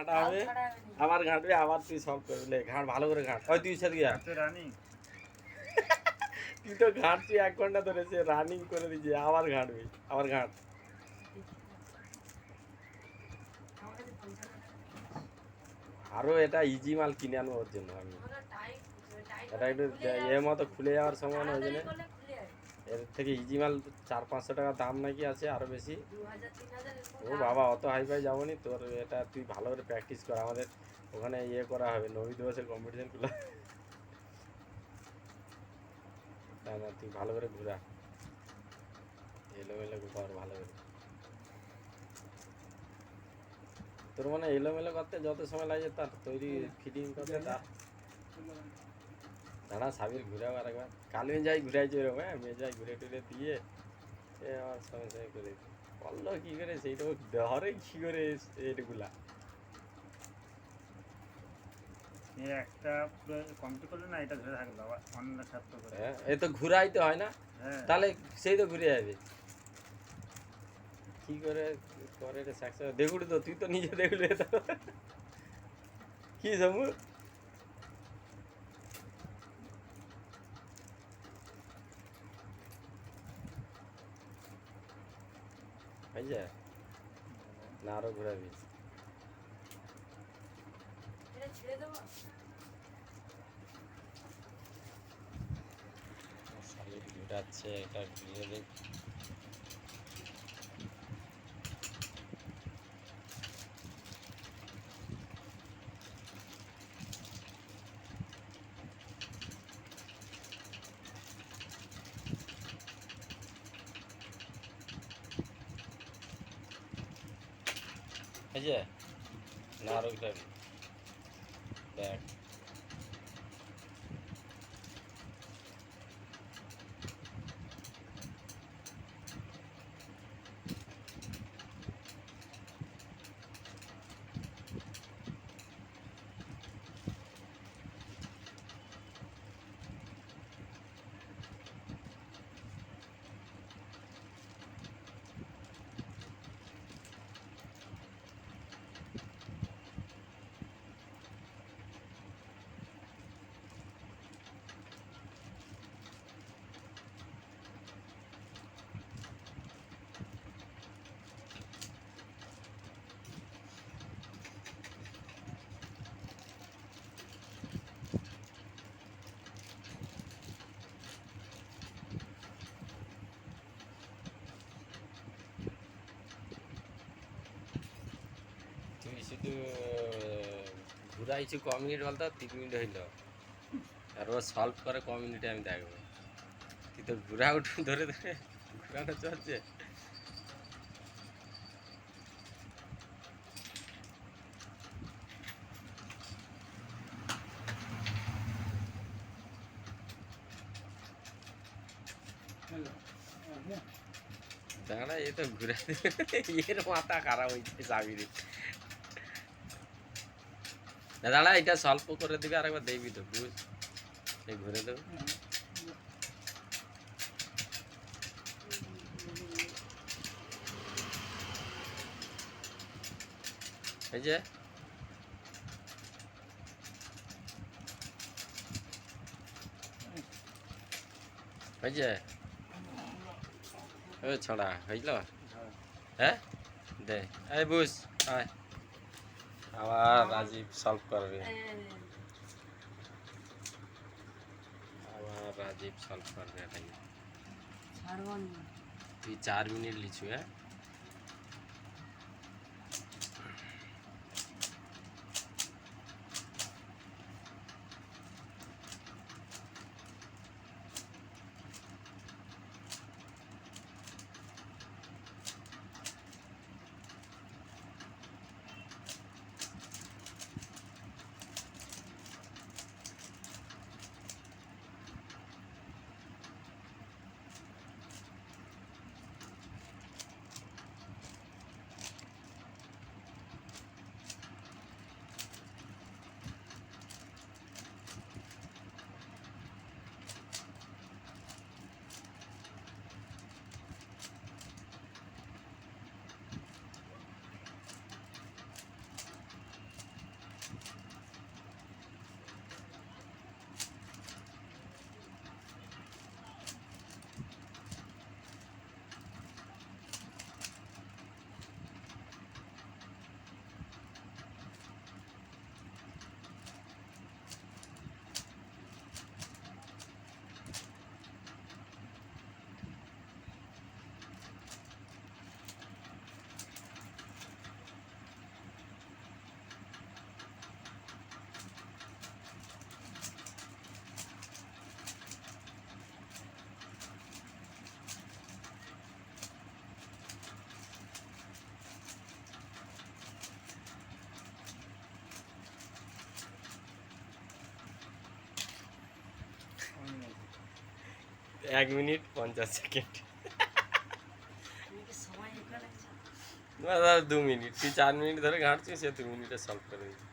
ঘাঁটা হবে, আবার ঘাঁটবে, আবার তুই সলভ করবি। ঘাঁট ভালো করে ঘাঁট। ওই তুই সাথে গিয়া রানিং তুই তো ঘাঁটছি 1 ঘন্টা ধরে, সে রানিং করে দিচ্ছে, আবার ঘাঁটবি, আবার ঘাঁট। আরো এটা ইজি মাল কিনে আনবো ওর জন্য আমি। এটা একটু এর মতো খুলে যাওয়ার সময় না, ওই জন্য এর থেকে ইজি মাল 400-500 টাকা দাম নাকি আছে, আরো বেশি। ও বাবা, অত হাই ফাই যাবো নি তোর। এটা তুই ভালো করে প্র্যাকটিস কর, আমাদের ওখানে ইয়ে করা হবে, নবী দিবসের কম্পিটিশন গুলো। না না, তুই ভালো করে ঘুরা, এলোমেলো কর ভালো করে। তোর মানে এলোমেলো করতে যত সময় লাগে তার তৈরি ফিটিং করতে তার। দাঁড়া সাবির ঘুরাও আর একবার। কালু যাই ঘুরাইছে এরকম, হ্যাঁ মেজাই ঘুরে টুরে দিয়ে সে আমার সঙ্গে সঙ্গে করে বললো কী করে সেইটা ধরে কী করে এইটুকুলা। একটা কমপ্লিট করলে না, এটা ধরে থাকবে আবার অন্য ছাত্র করে। হ্যাঁ, এ তো ঘুরাইতে হয় না, তাহলে সেই তো ঘুরে যাবে। কি করে করে এটা সাকসেস দেখুড়ি তো, তুই তো নিজে দেখলি তো। কি সমু হয়েছে না, আরো ঘুরাবি। ঘুরাচ্ছে এটা ঘুরিয়ে দেখ। হয়েছে না, আরো ঘুরাবি দেখ। তুই শুধু ঘুরাইছি ক মিনিট বলতো, 3 মিনিট হইল, আর ও সলভ করে ক মিনিটে আমি দেখবো। তুই তো ঘুরা উঠু ধরে ধরে ঘুরানো চলছে। দাঁড়া, এ তো ঘুরে এর মাথা খারাপ হয়েছে চাবির। দাঁড়া, এটা সল্প করে দিবি, আরেকবার দেখবি তো, বুঝ এই ঘুরে দেবো। এই যে এই যে ও ছড়া হইল, হ্যাঁ দে, এই বুঝ আয়, আবার রাজীব সলভ করবে, আবার রাজীব সলভ করবে। এটাই তুই 4 মিনিট লিছু, হ্যাঁ 1 মিনিট 50 সেকেন্ড। তুমি কি সময় এগুলো লাগছে? 2 মিনিট, তুই 4 মিনিট ধরে ঘাঁটছিস, সে 2 মিনিটে সলভ করে দিবি।